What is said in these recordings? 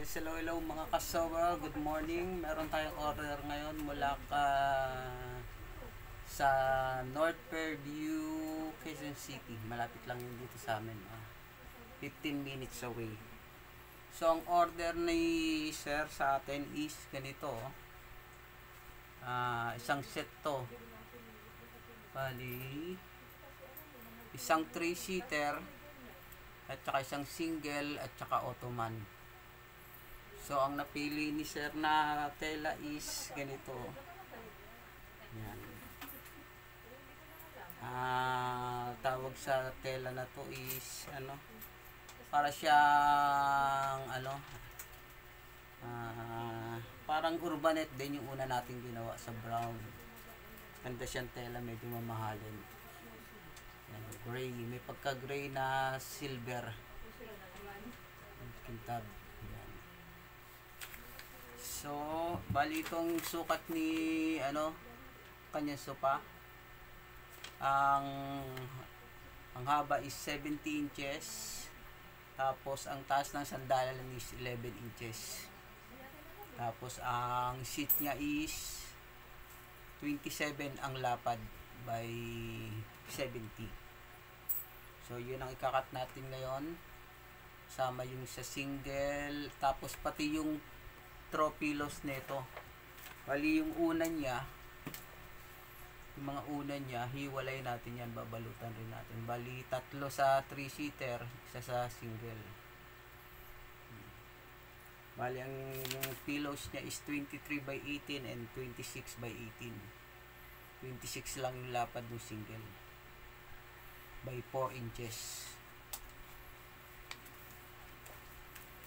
Yes, hello mga kasawa. Good morning. Meron tayong order ngayon mula sa North Fairview, Quezon City. Malapit lang yun dito sa amin. 15 minutes away. So, ang order ni sir sa atin is ganito. Isang set to. Bali, isang 3-seater at saka isang single at saka ottoman. So, ang napili ni sir na tela is ganito. Yan. Tawag sa tela na to is para siyang parang urbanet din yung una nating ginawa sa brown. Ganda siyang tela, medyo mamahalin. Yan, gray, may pagka gray na silver kintab. Yan. So, bali itong sukat ni kanyang sopa, ang haba is 70 inches, tapos ang taas ng sandalan is 11 inches, tapos ang seat niya is 27 ang lapad by 70. So yun ang ikakat natin ngayon, sama yung sa single, tapos pati yung throw pillows nito. Bali yung una niya, yung mga una niya, hiwalay natin yan, babalutan rin natin. Bali, 3 sa 3-seater, isa sa single. Bali, yung pillows niya is 23 by 18 and 26 by 18. 26 lang yung lapad ng single by 4 inches.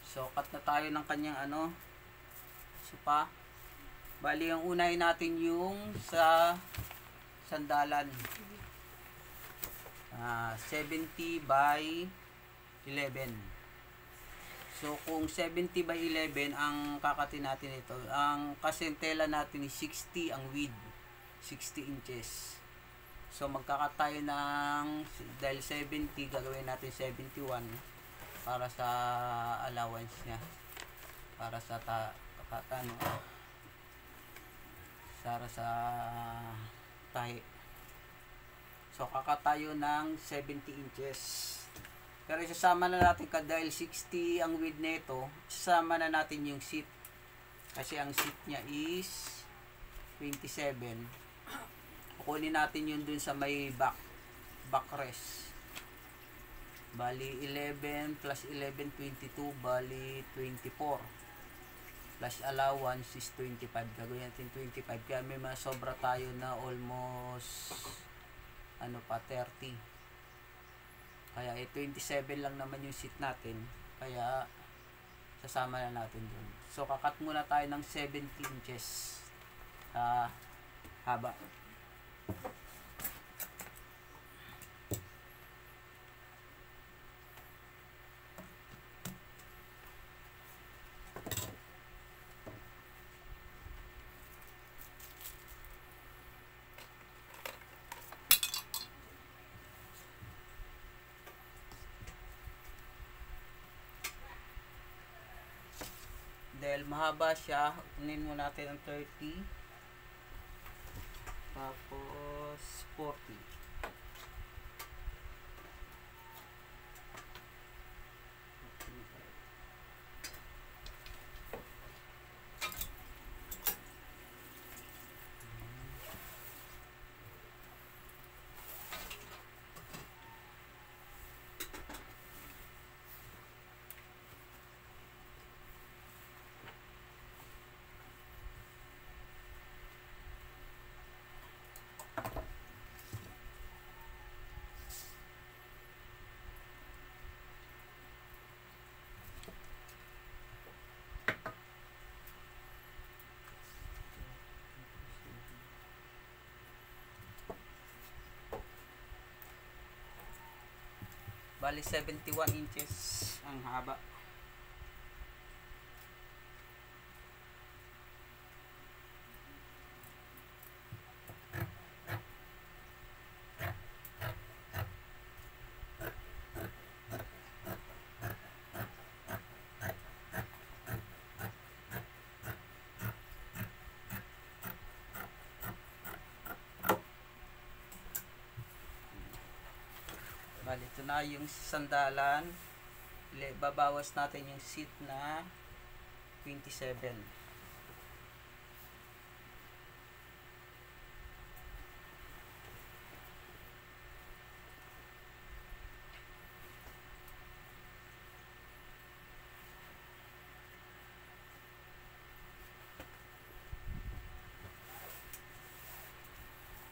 So, cut na tayo ng kanyang sopa. Bali, yung unahin natin yung sa sandalan, 70 by 11. So kung 70 by 11 ang kakatin natin ito, ang kasentela natin is 60 ang width, 60 inches. So magkakat tayo ng, dahil 70 gagawin natin 71 para sa allowance niya, para sa tahi. So kakat tayo ng 70 inches. Pero isasama na natin dahil 60 ang width nito, isasama na natin yung seat. Kasi ang seat niya is 27. Kukunin natin yun dun sa may backrest. Bali 11 plus 11, 22, bali 24. Plus allowance is 25. Gagawin natin 25. Kaya may mga sobra tayo na almost 30. Kaya 27 lang naman yung seat natin. Kaya sasama na natin dun. So kakat muna tayo ng 70 inches sa haba. Dahil mahaba siya, kunin mo natin ang 30, tapos 40. Bali 71 inches ang haba. Bali, ito na yung sandalan. Babawas natin yung seat na 27.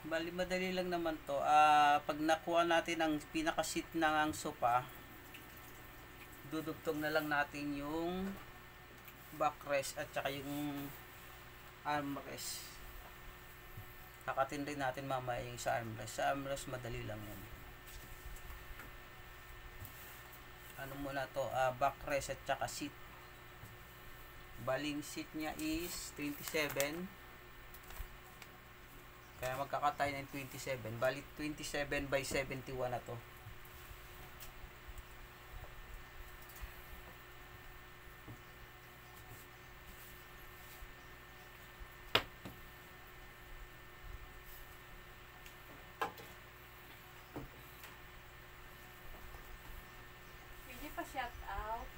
Bali, madali lang naman to. Pag nakuha natin ang pinaka-seat ng sofa, dudugtong na lang natin yung backrest at saka yung armrest. Kakatin rin natin mamaya yung sa armrest. Sa armrest, madali lang yan. Ano muna to? Backrest at saka seat. Baling seat niya is 27. Kaya magkakatay ng 27. Bali 27 by 71 na to. Pwede pa shout out.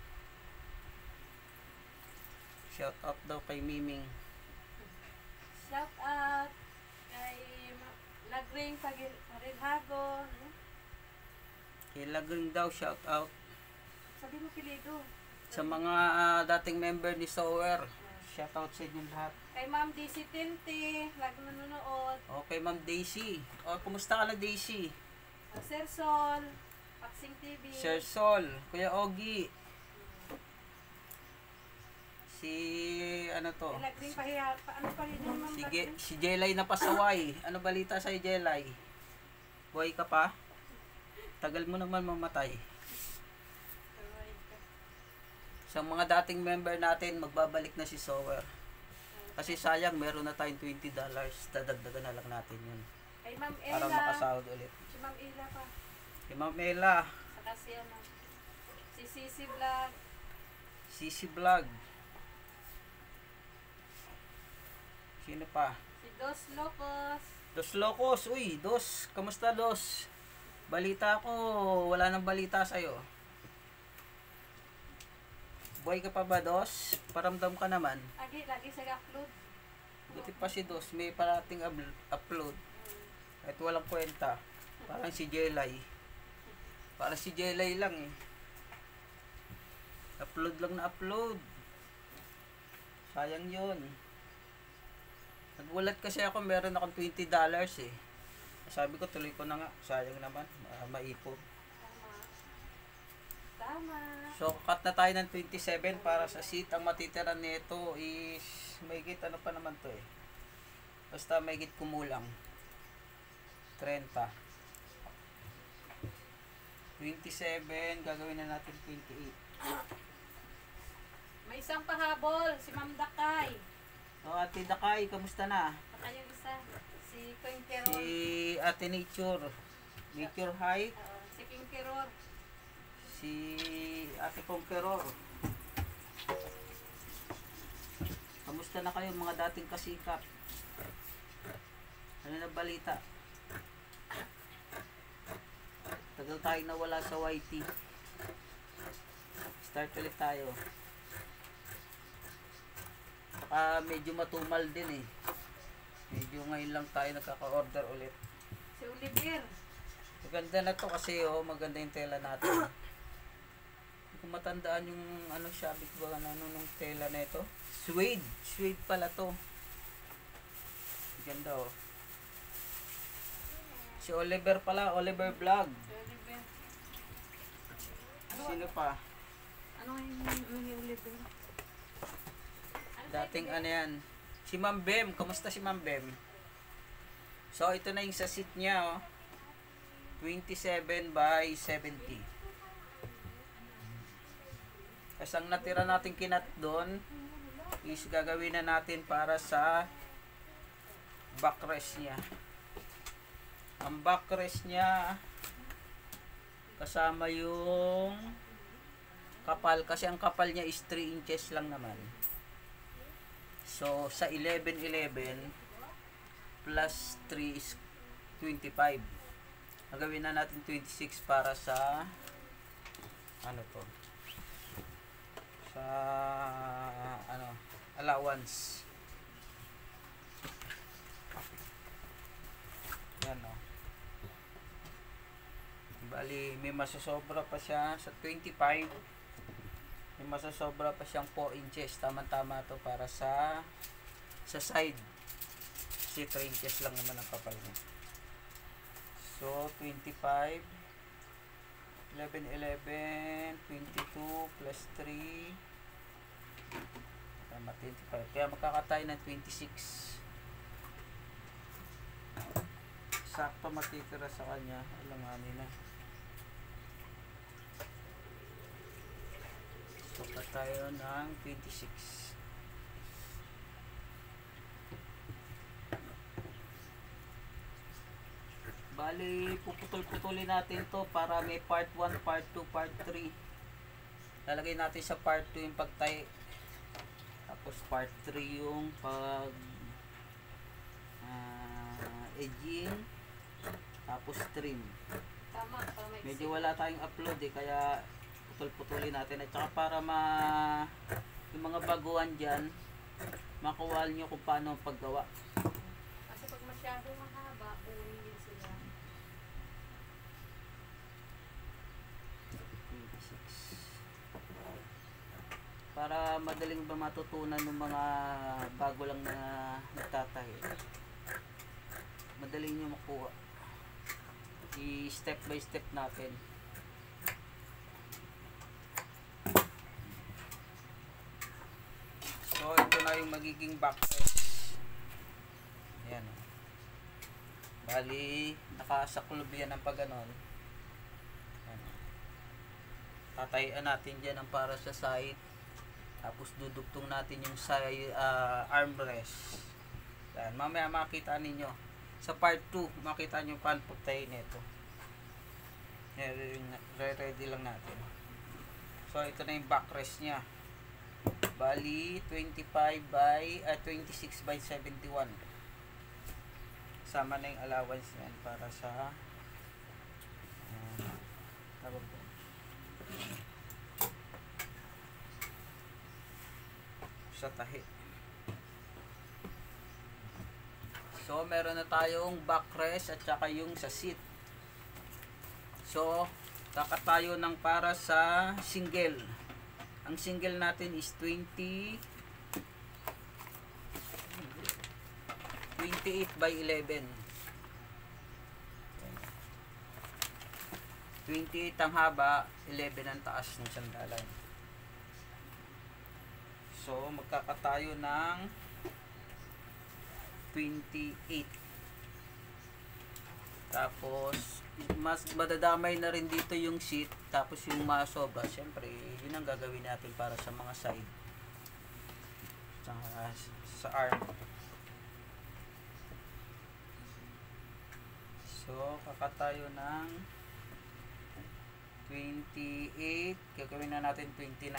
Shout out daw kay Miming. Shout out kay Lagring Parilhago. Ano? Kay Lagring daw, shout out. Sabi mo pilido. Sa mga dating member ni Sower, shout out sa inyo lahat. Kay Ma'am Daisy Tinti, lagi nanonood. Okay, Ma'am Daisy. Kumusta ka na, Daisy? Sir Sol, Paksing TV. Sir Sol, Kuya Ogie. Si ano to? Kay Lagring ano pa rin yung Ma'am Lagring? Si Jelay na pasaway. Ano balita sa Jelay? Buhay ka pa? Tagal mo naman mamatay. Sa mga dating member natin, magbabalik na si Sower. Kasi sayang, meron na tayong $20. Dadagdagan na lang natin yun. Kay Ma'am Para Ella. makasahod ulit. Si Ma'am Ella pa. Si Ma'am Ella. Saka si ano. Si Sisi Vlog. Sisi Vlog. Sino pa? Si Dos Locos. Dos Locos. Uy, Dos. Kamusta, Dos? Balita ko, wala nang balita sa'yo. Buhay ka pa ba, Dos? Paramdam ka naman. Lagi sa upload. Buti pa si Dos, may parating upload. Kahit walang kwenta. Parang si Jelay. Parang si Jelay lang eh. Upload lang na upload. Sayang yun. Nagulat kasi ako, meron akong $20 eh. Sabi ko, tuloy ko na nga. Sayang naman, maipon. Tama. So, cut na tayo ng 27 para sa seat. Ang matitira nito is, mahigit ano pa naman to eh. Basta mahigit kumulang. 30. 27, gagawin na natin 28. May isang pahabol, si Ma'am Dakay. So, Ate Dakay, kamusta na? Saka yung isa, si King Keror. Si Ate Nature. Nature High. Si King Keror. Si Ate Conqueror. Kamusta na kayo mga dating kasikap? Ano na balita? Tagal tayo nawala sa YT. Start ulit tayo. Saka medyo matumal din eh. Medyo ngayon lang tayo nagkaka-order ulit. Si Oliver. Maganda na to kasi maganda yung tela natin. Hindi ko matandaan yung ano sabit ba nung tela na ito. Suede. Suede pala to. Ganda oh. Si Oliver pala, Oliver Vlog. Si Oliver. Sino pa? Ano yung Oliver? Dating ano yan. Si Ma'am Bem. Kamusta si Ma'am Bem? So, ito na yung sa seat niya, oh. 27 by 70. Kasi ang natira natin kinat doon is gagawin na natin para sa backrest niya. Ang backrest niya kasama yung kapal. Kasi ang kapal niya is 3 inches lang naman. So, sa 11 plus 3 is 25. Gagawin na natin 26 para sa ano to, sa ano, allowance. Yan o. Bali, may masasobra pa siya sa 25. May masasobra pa siyang 4 inches. Tama-tama to para sa side. Kasi 3 inches lang naman ang kapal niya. So, 25, 11, 11, 22 plus 3. Tama, 25. Kaya magkakatay ng 26. Sakto matitira sa kanya. Alanganin na. So, tayo ng 26. Bali, puputol-putulin natin to para may part 1, part 2, part 3. Lalagay natin sa part 2 yung pagtahi. Tapos part 3 yung pag edging. Tapos trim. Tama, para may Medyo wala tayong upload kaya putol-putulin natin. At saka para yung mga baguhan dyan, makuha nyo kung paano ang paggawa. Kasi pag masyado mahaba, uwingin sila. 26. Para madaling ba matutunan ng mga bago lang na nagtatahi. Madaling nyo makuha. I-step by step natin. So, ito na yung magiging backrest. Ayan. Bali, nakasaklob yan ng pag-ganon. Tatayian natin dyan ang para sa side. Tapos dudugtong natin yung side armrest. Yan. Mamaya makita ninyo. Sa part 2, makita nyo paano pagtayin nito. Ready lang natin. So, ito na yung backrest nya. Bali, 26 by 71. Sama na yung allowance yan para sa tawag po. Sa tahi. So, meron na tayong backrest at saka yung sa seat. So, kakatayo ng para sa single. Ang single natin is 28 by 11. 28 ang haba, 11 ang taas ng sandalan. So, magkakatayo ng 28. Tapos, mas madadamay na rin dito yung seat. Tapos yung masobra, syempre, yun ang gagawin natin para sa mga side. Sa arm. So, kakatayo ng 28. Gagawin na natin 29.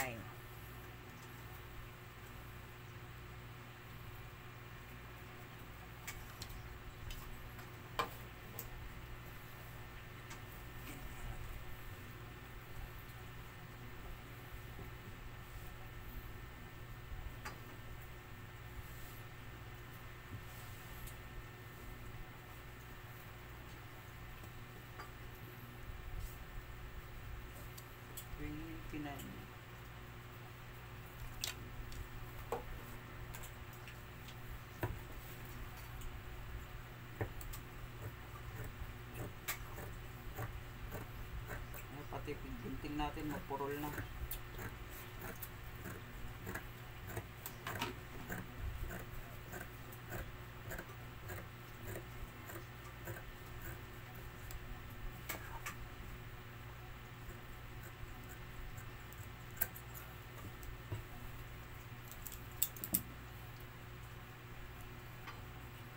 Pati pinting natin mapurol na.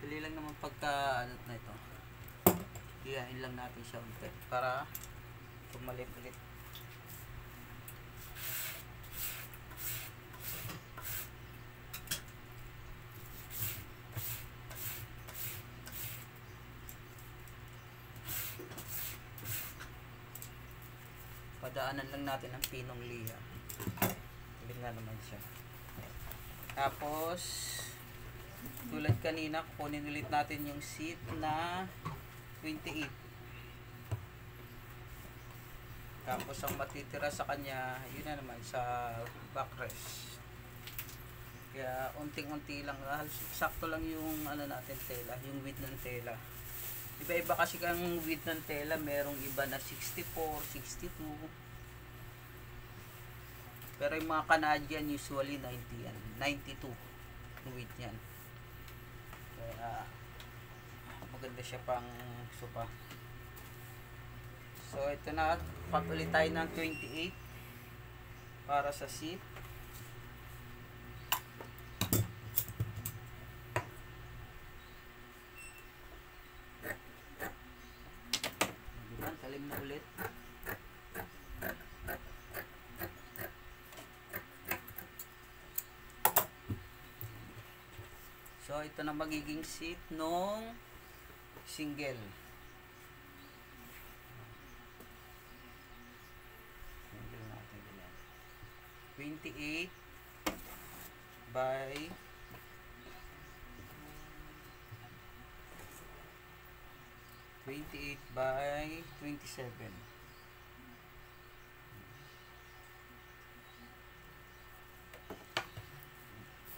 Dali lang naman pagka ano na ito. Iyain lang natin siya unti para tumalip ulit. Dadaanan lang natin ang pinong liha. Ulit na naman siya. Tapos, tulad kanina, kukunin ulit natin yung seat na 28. Tapos, ang matitira sa kanya, yun na naman, sa backrest. Kaya, unting-unti lang. Sakto lang yung ano natin, tela, yung width ng tela. Iba-iba kasi ang width ng tela, merong iba na 64, 62. Pero yung mga Canadian, usually 90 yan. 92 yung width yan. Kaya, maganda siya pang sopa. So, ito na. Cut ulit tayo ng 28 para sa seat. Talim na ulit. So, ito na magiging seat nung single. Single natin ganyan. 28 by 27.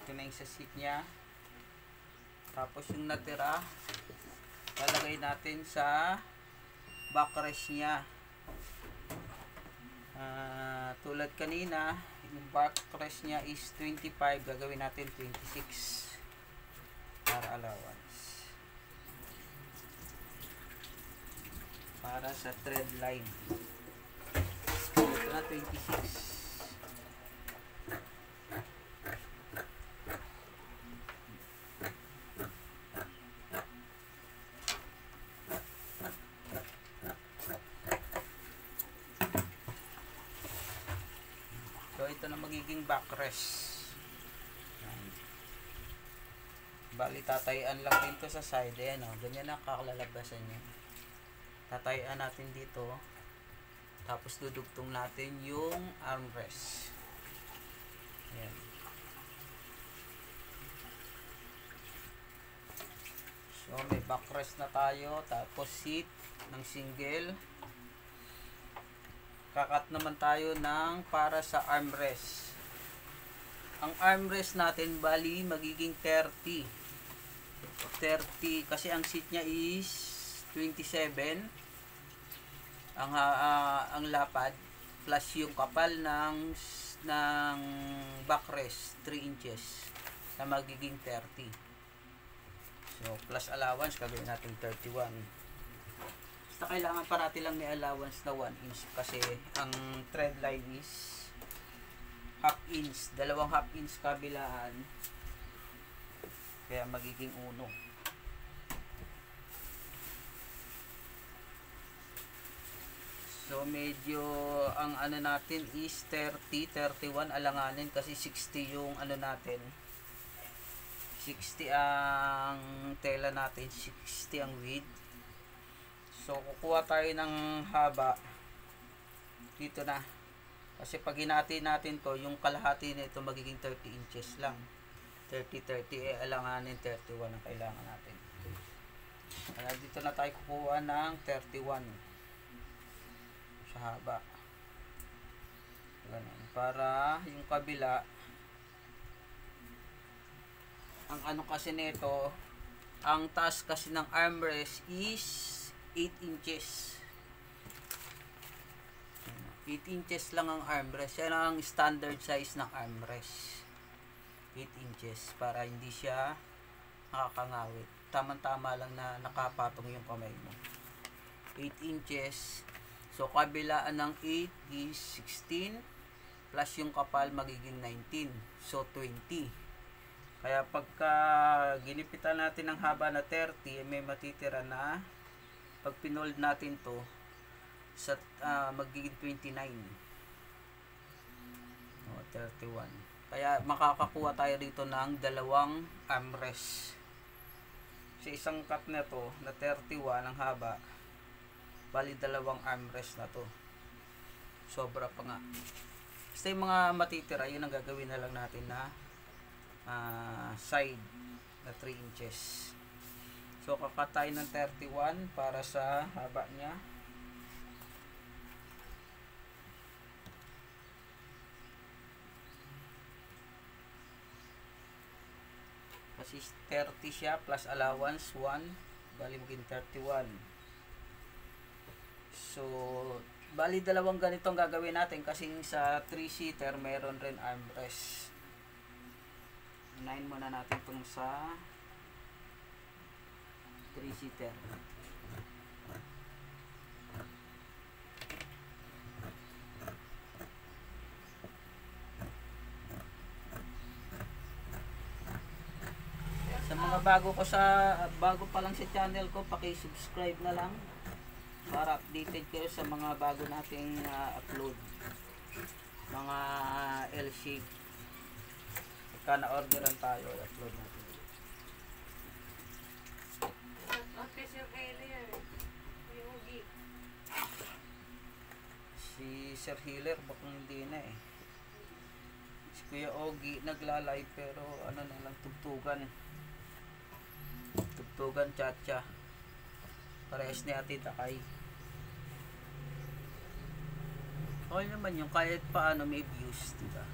Ito na yung sa seat niya. Tapos yung natira, lalagay natin sa backrest niya. Tulad kanina, yung backrest niya is 25, gagawin natin 26 para allowance. Para sa thread line. Ito na 26. So, ito na magiging backrest. Bali, tatayan lang din to sa side. Ayan o, ganyan na kakalalabasan niya. Tatayan natin dito. Tapos, dudugtong natin yung armrest. Ayan. So, may backrest na tayo. Tapos, seat ng single. Kakat naman tayo ng para sa armrest. Ang armrest natin bali magiging 30 kasi ang seat niya is 27 ang lapad plus yung kapal ng backrest 3 inches na magiging 30. So plus allowance gagawin natin 31. Basta kailangan parati lang may allowance na 1 inch kasi ang thread line is half inch, 2 half inch kabilaan, kaya magiging 1. So medyo ang ano natin is 30, 31 alanganin kasi 60 yung ano natin, 60 ang tela natin, 60 ang width. So kukuha tayo ng haba dito na. Kasi pag hinati natin to, yung kalahati nito magiging 30 inches lang. 30, alanganin 31 ang kailangan natin. Kaya dito na tayo kukuha ng 31 sa haba. Ganun. Para yung kabila, ang ano kasi nito, ang taas kasi ng armrest is 8 inches. 8 inches lang ang armrest. Yan ang standard size ng armrest. 8 inches para hindi siya nakakangawit. Tama-tama lang na nakapatong yung kamay mo. 8 inches. So, kabilaan ng 8 is 16 plus yung kapal magiging 19. So, 20. Kaya pagka ginipitan natin ng haba na 30, may matitira na pag pinold natin to sa magiging 29 o 31. Kaya makakakuha tayo dito ng 2 armrest sa isang cut na to na 31 ang haba, bali 2 armrest na to. sobra pa nga. Basta yung mga matitira, yun ang gagawin na lang natin na side na 3 inches. So kakat tayo ng 31 para sa haba niya. Kasi 30 siya plus allowance 1, bali maging 31. So bali dalawang ganitong gagawin natin kasi sa 3-seater meron rin armrest. Unahin muna natin itong sa 3-seater. Sa mga bago pa lang sa channel ko, paki-subscribe na lang para updated kayo sa mga bago nating upload. Mga L-shape. Pagka na-orderan tayo, upload natin. Okay, Sir Heller. Kuya Ogie. Si Sir Healer, baka hindi na eh. Si Kuya Ogie nagla-live pero ano na lang, tugtugan. Tugtugan, tsa-tsa. Parehas ni Ate Takay. Okay naman yung kahit paano may views, diba?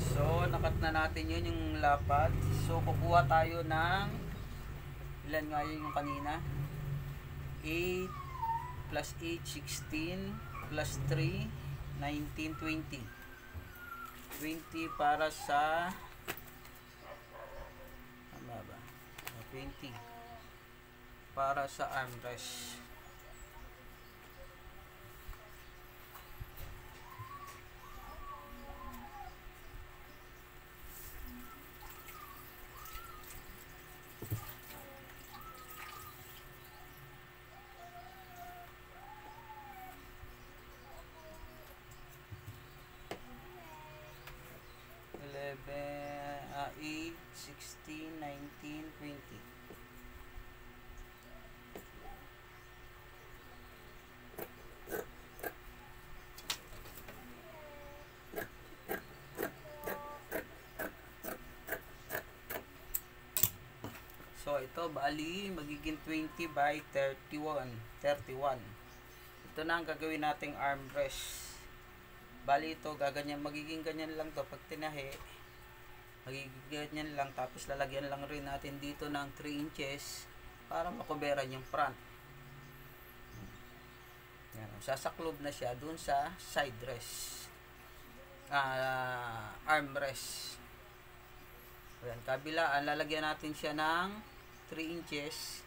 So, nakat na natin yun yung lapad. So, kukuha tayo ng ilan nga yun yung kanina? 8 plus 8, 16 plus 3, 19, 20. 20 para sa tama ba? 20 para sa armrest. Eight, 16, 19, 20. So ito bali magiging 20 by 31. Ito na ang gagawin nating armrest. Bali ito magiging ganyan lang to pag tinahi. Magiging ganyan lang, tapos lalagyan lang rin natin dito ng 3 inches para makuberan yung front. Yan, sasaklob na siya dun sa side rest, armrest. Yan, kabilaan lalagyan natin siya ng 3 inches,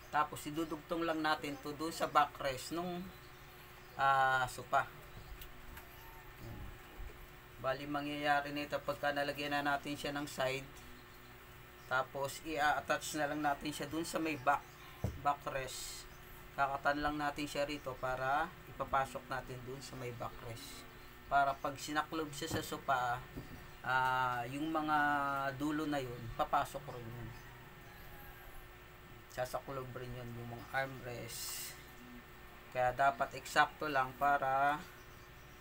tapos idudugtong lang natin to dun sa backrest nung sopa. Bali mangyayari nito pagka nalagyan na natin siya ng side, tapos i-attach na lang natin siya dun sa may backrest. Kakatan lang natin siya rito para ipapasok natin dun sa may backrest. Para pag sinaklob siya sa sopa, yung mga dulo na yun, papasok rin yun. Sasaklob rin yun yung mga armrest. Kaya dapat eksakto lang para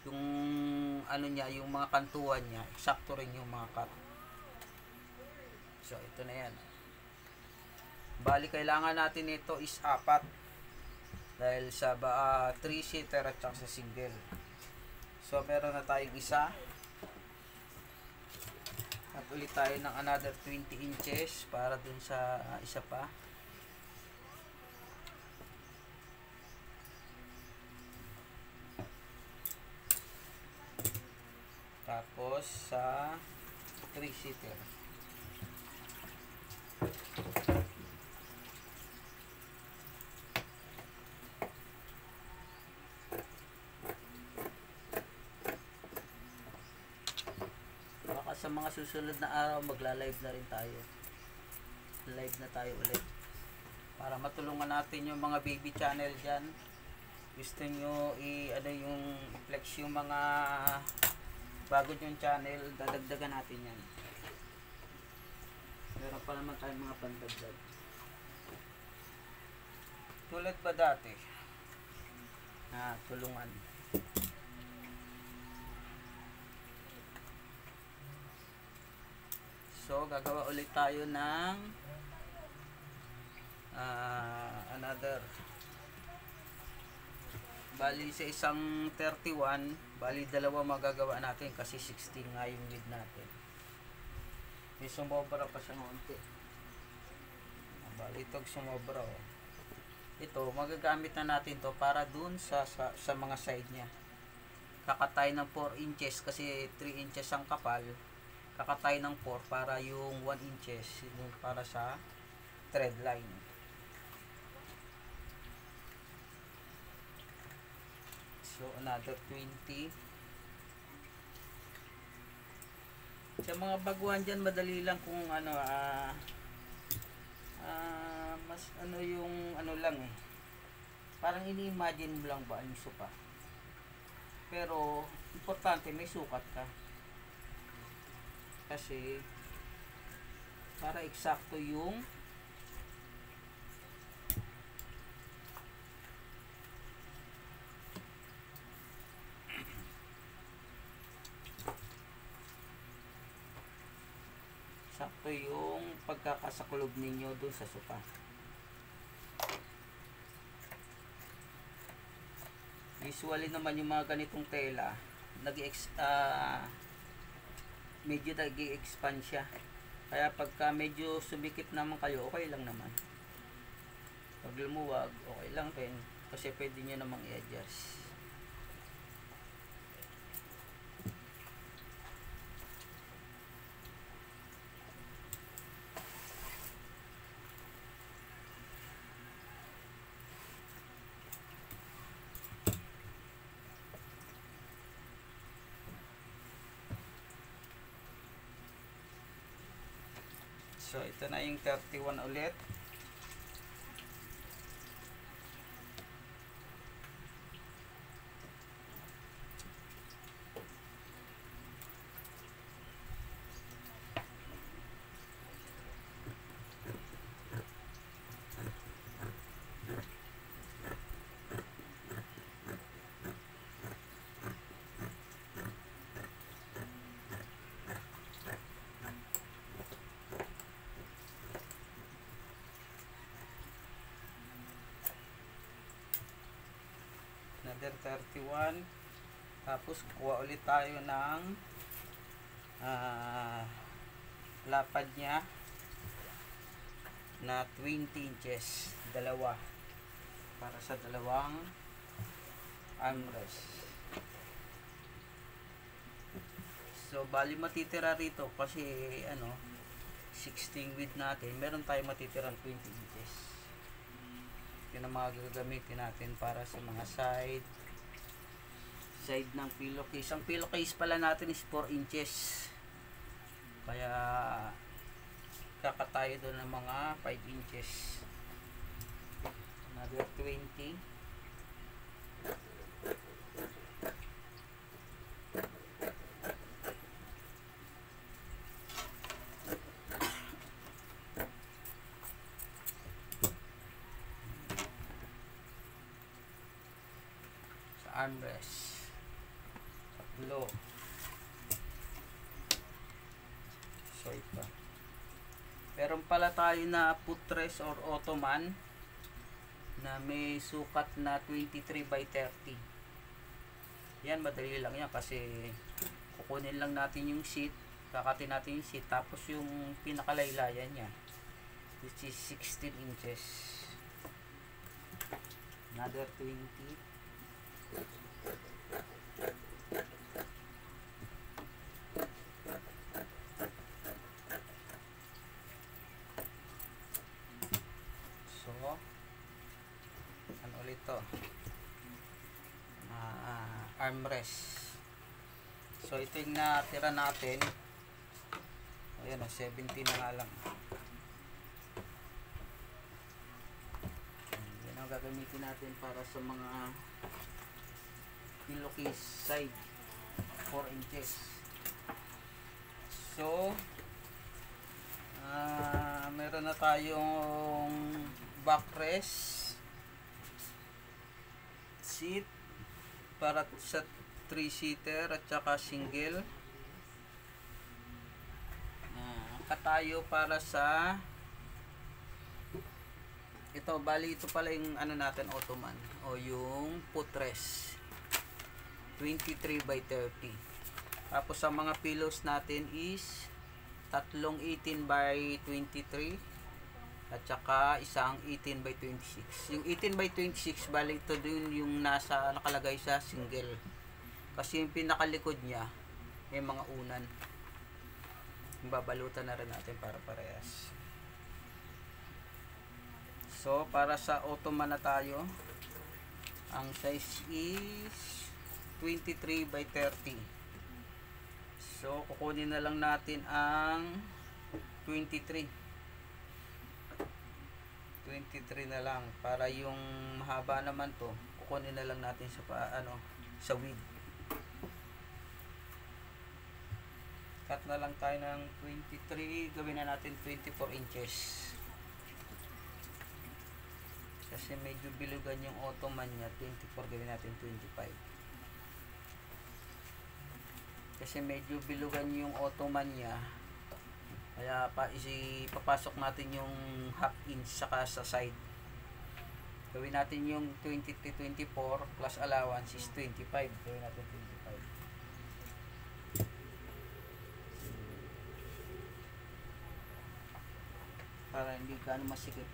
yung ano niya, yung mga kantuan niya, eksakto rin yung mga cut. So ito na yan. Bali kailangan natin ito is 4 dahil sa 3-seater at saka sa single. So meron na tayong isa at ulit tayo ng another 20 inches para dun sa isa pa. Tapos sa 3-seater. Baka sa mga susunod na araw magla-live na rin tayo. Live na tayo ulit. Para matulungan natin yung mga baby channel dyan. Gusto nyo yung flex yung mga bago yung channel, dadagdagan natin yan. Meron pa naman tayong mga pandagdag. Tulad ba dati? na tulungan. So gagawa ulit tayo ng another, bali sa isang 31, bali dalawa magagawa natin kasi 16 nga yung lead natin. May sumobra pa siya konti. Bali ito sumobra, oh. Ito magagamit na natin to para dun sa mga side niya. Kakatay ng 4 inches kasi 3 inches ang kapal. Kakatay ng 4 para yung 1 inches yung para sa thread line. So another 20. Sa mga baguhan dyan, madali lang kung ano, mas ano yung ano lang eh. Parang ini-imagine mo lang ba yung suka. Pero importante may sukat ka. Kasi para eksakto yung sakto yung pagkakasakulob ninyo dun sa suka. Usually naman yung mga ganitong tela medyo nag-i-expand siya. Kaya pagka medyo sumikip naman kayo, okay lang naman. Pag lumuwag, okay lang din. Kasi pwede nyo namang i-adjust. So ito na yung 31 ulit. Another 31. Tapos kuha ulit tayo ng lapad niya na 20 inches, dalawa, para sa dalawang armrest. So bali matitira rito kasi ano 16 width natin, meron tayong matitirang 20 inches. Yun ang mga gagamitin natin para sa mga side ng pillowcase. Ang pillowcase pala natin is 4 inches. Kaya kakatayo doon ng mga 5 inches. Another 20. Armrest, tatlo. So ito, meron pala tayo na footrest or ottoman na may sukat na 23 by 30. Yan, madali lang yan kasi kukunin lang natin yung seat, kakatin natin yung seat, tapos yung pinakalaylayan nya which is 16 inches. Another 20. So ano ulit to, armrest. So ito yung natira natin. Ayan o, 17 na nga lang. Yan ang gagamitin natin para sa mga pillowcase side, 4 inches. So meron na tayong backrest, seat, para sa 3-seater at saka single. Katayo para sa ito, bali ito pala yung ano natin, Ottoman o yung footrest 23 by 30. Tapos sa mga pillows natin is tatlong 18 by 23 at saka isang 18 by 26. Yung 18 by 26 bali ito din yung nasa nakalagay sa single, kasi yung pinakalikod niya may mga unan. Babalutan na rin natin para parehas. So para sa Ottoman na tayo, ang size is 23 by 30. So kukunin na lang natin ang 23 na lang, para yung mahaba naman to kukunin na lang natin sa sa width. Cut na lang tayo ng 23, gawin na natin 24 inches. Kasi medyo bilugan yung Ottoman niya, 24 gawin natin 25. Kasi medyo bilugan yung Ottoman niya, kaya ipapasok natin yung half inch saka sa side. Gawin natin yung 23-24 plus allowance is 25. Gawin natin 25. Para hindi gaano masikip.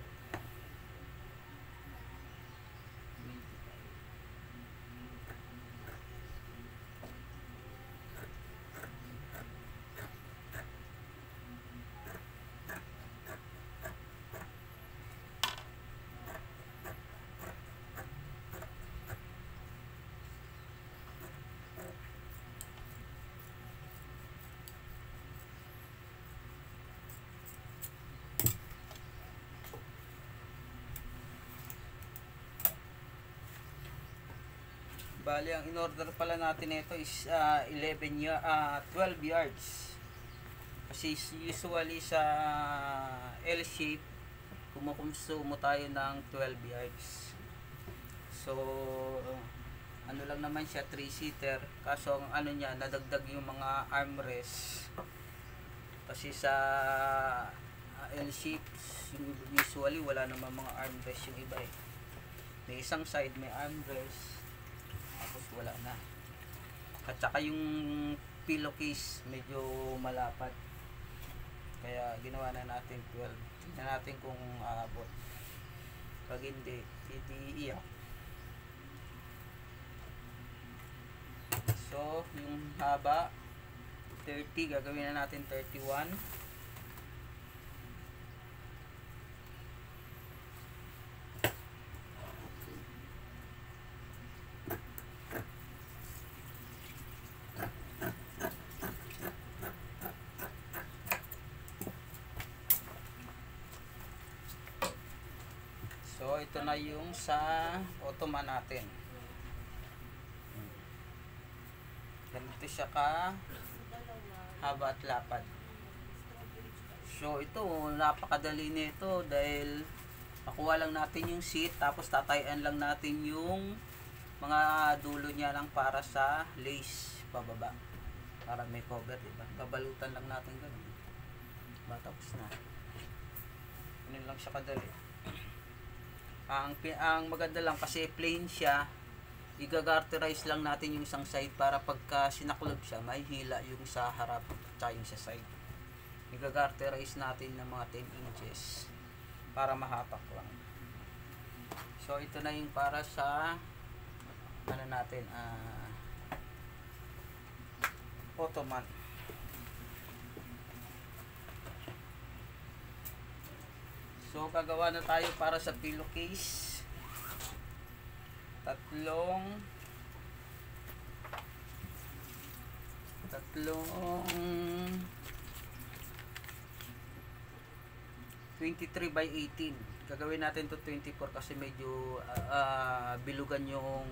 Bali, ang in-order pala natin ito is 12 yards. Kasi usually sa L-shape, kumukonsumo tayo ng 12 yards. So, ano lang naman siya, 3-seater. Kaso ang ano niya, nadagdag yung mga armrest. Kasi sa L-shape, usually wala naman mga armrest yung iba eh. May isang side may armrest, tapos wala na. At saka yung pillowcase medyo malapad, kaya ginawa na natin 12. Tingnan natin kung aabot. Pag hindi, iiyak. So yung haba 30, gagawin na natin 31. So ito na yung sa Ottoman natin. Ganito siya ka haba at lapad. So ito, napakadali nito dahil makuha lang natin yung seat, tapos tatayan lang natin yung mga dulo niya lang para sa lace pababa, para may cover, diba? Babalutan lang natin ganun. Tapos na. Ganun lang siya kadali. Ang maganda lang kasi plain siya, i-garterize lang natin yung isang side para pagka sinaklog siya, may hila yung sa harap at yung sa side. I-garterize natin ng mga 10 inches para mahatak lang. So ito na yung para sa ano natin, Ottoman. So gagawa na tayo para sa pillowcase. Tatlong 23 by 18. Gagawin natin to 24 kasi medyo bilugan yung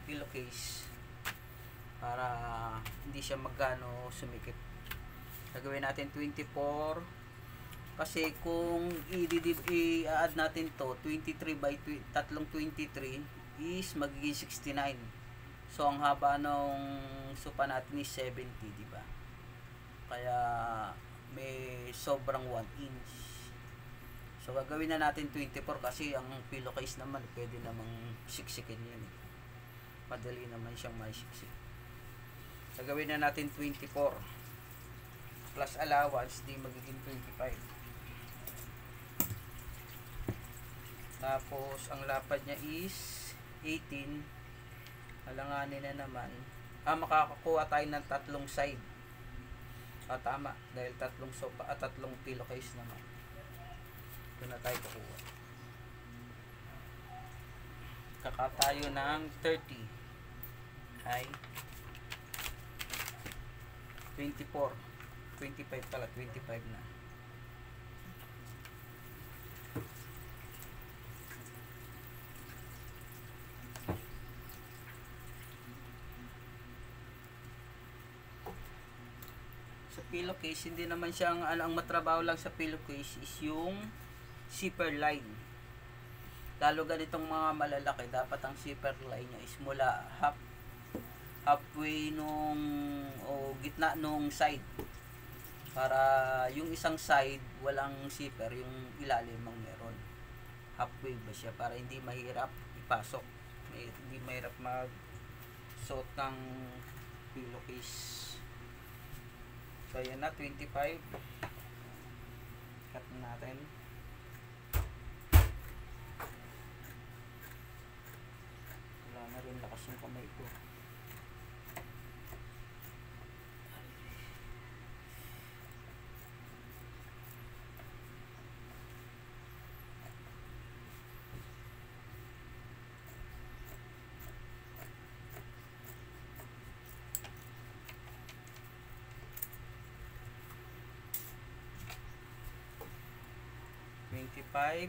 pillowcase para hindi siya magano sumikip. Gagawin natin 24 kasi kung i-add natin to 23 by tatlong 23 is magiging 69. So ang haba nung sopa natin is 70, di ba? Kaya may sobrang 1 inch. So gagawin na natin 24 kasi ang pillowcase naman pwede namang siksikin yun. Madali naman siyang maisiksik. Gagawin na natin 24 plus allowance, di magiging 25. Tapos ang lapad niya is 18. Alanganin na naman. Makakakuha tayo ng tatlong side. Tama, dahil tatlong sopa at tatlong pillowcase naman. Doon na tayo kukuha. Kakatayo ng 30 ay 24, 25 pala, 25 na. Sa pillowcase, hindi naman siyang, ang matrabaho lang sa pillowcase is yung zipper line. Lalo ganitong mga malalaki, dapat ang zipper line niya is mula halfway nung gitna nung side, para yung isang side walang zipper, yung ilalim ang meron. Halfway ba siya para hindi mahirap ipasok, hindi mahirap mag suot ng pillowcase. So yan na, 25. Cut natin. Wala na rin lakas yung kamay ko.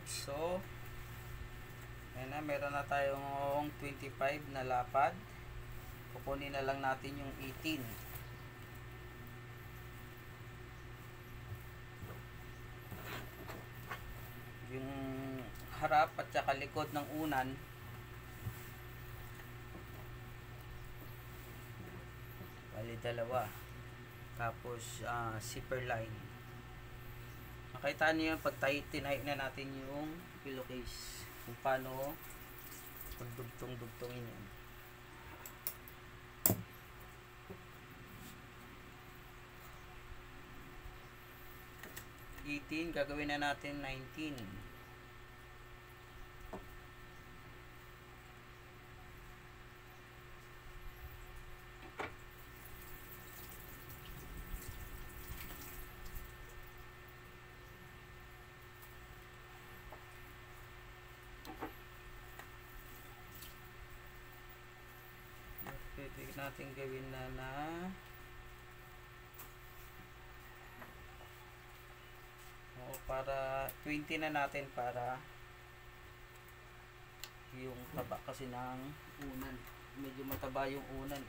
So ayan na, meron na tayong 25 na lapad. Kukunin na lang natin yung 18. Yung harap at saka likod ng unan bali dalawa. Tapos zipper line. Makita niyo yung pag tinay na natin yung pillowcase, kung paano pagdugtong-dugtongin yan. Gagawin na natin 19. Pwede natin gawin na para 20 na natin, para yung taba kasi ng unan, medyo mataba yung unan.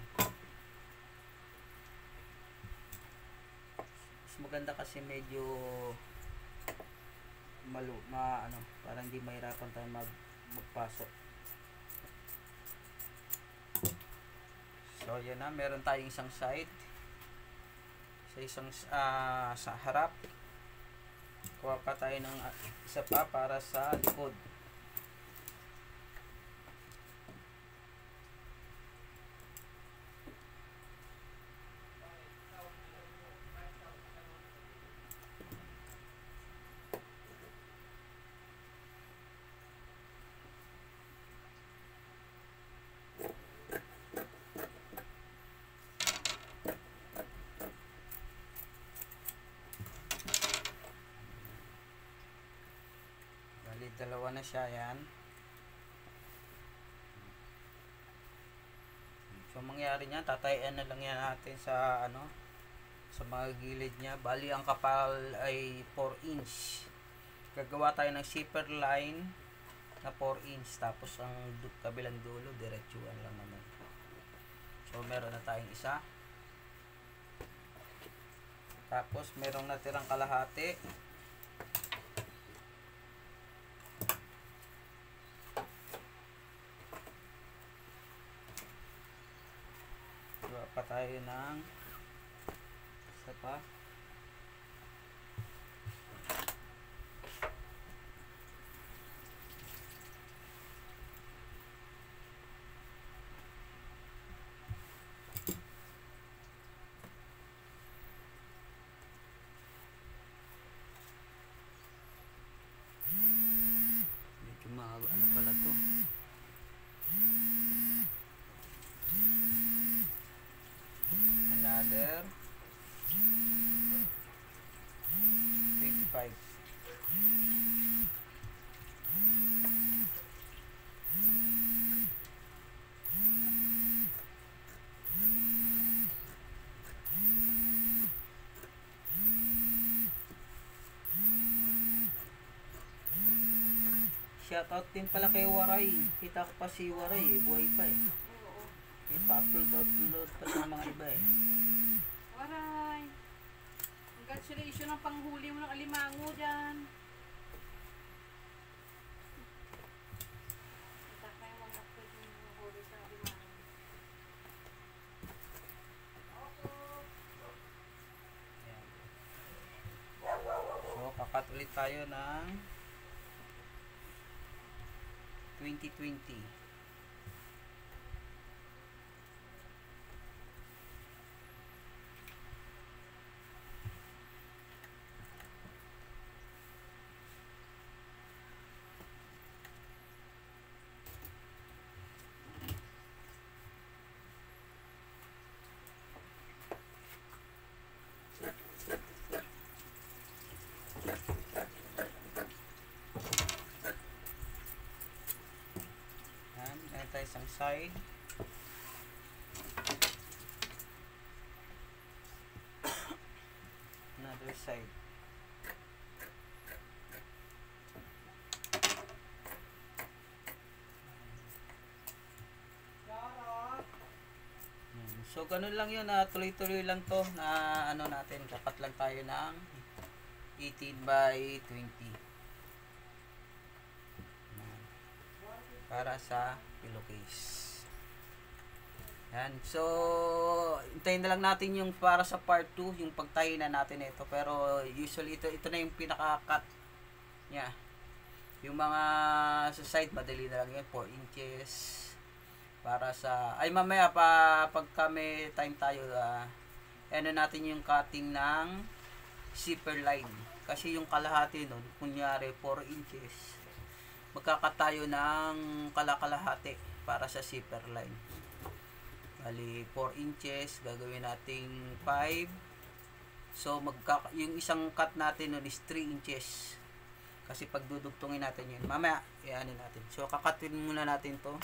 Mas maganda kasi medyo para hindi mahirapan tayo magpasok. So yan na, meron tayong isang side, sa isang sa harap. Kuha pa tayo ng isa pa para sa likod. Dalawa na siya, yan. So mangyari niya, tatayan na lang yan natin sa sa mga gilid niya. Bali ang kapal ay 4 inch. Gagawa tayo ng zipper line na 4 inch, tapos ang kabilang dulo diretsuhan lang naman. So meron na tayong isa. Tapos merong natirang kalahati. pa tayo ng isa pa. Medyo mahaba, ano pala to? Another 25. Shoutout din pala kay Waray. Kita ko pa si Waray eh. Buhay pa eh. Oo. Ipa-upload pa sa mga iba eh. Waray. Congratulations ang panghuli mo ng alimango dyan. Kita kayo mga upload yung huli sa alimango. Ayan. So, kakat ulit tayo ng 2020. Yan, meron tayo isang side. Another side. So, ganun lang yun. Tuloy-tuloy lang to na ano natin. Kakat lang tayo ng 18 by 20. Para sa pillowcase. Yan. So, hintayin na lang natin yung para sa part 2, yung pagtahi na natin ito. Pero usually ito na yung pinaka-cut niya. Yung mga sa side, madali na lang yan. 4 inches. Para sa, ay mamaya pagka may time tayo, ano natin yung cutting ng zipper line. Kasi yung kalahati nun, kunyari 4 inches. Magkakat tayo ng kalakalahati para sa zipper line. Bali 4 inches, gagawin nating 5. So yung isang cut natin nun is 3 inches. Kasi pag dudugtungin natin yun, mamaya i-ano natin. So kakatin muna natin to.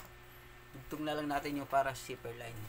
Dugtong na lang natin yung para zipper line.